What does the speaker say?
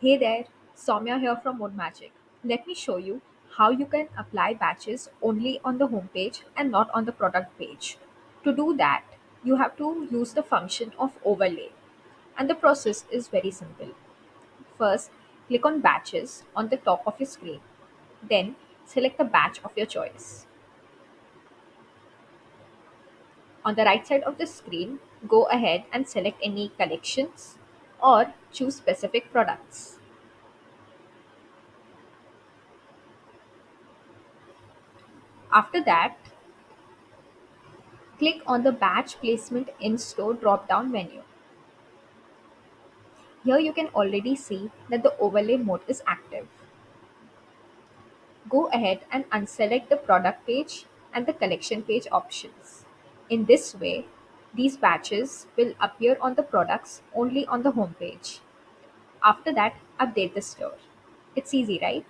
Hey there, Soumya here from ModeMagic. Let me show you how you can apply batches only on the home page and not on the product page. To do that, you have to use the function of overlay. And the process is very simple. First, click on batches on the top of your screen. Then, select the batch of your choice. On the right side of the screen, go ahead and select any collections or choose specific products. After that, click on the Batch Placement in Store drop-down menu. Here you can already see that the overlay mode is active. Go ahead and unselect the product page and the collection page options. In this way, these batches will appear on the products only on the home page. After that, update the store. It's easy, right?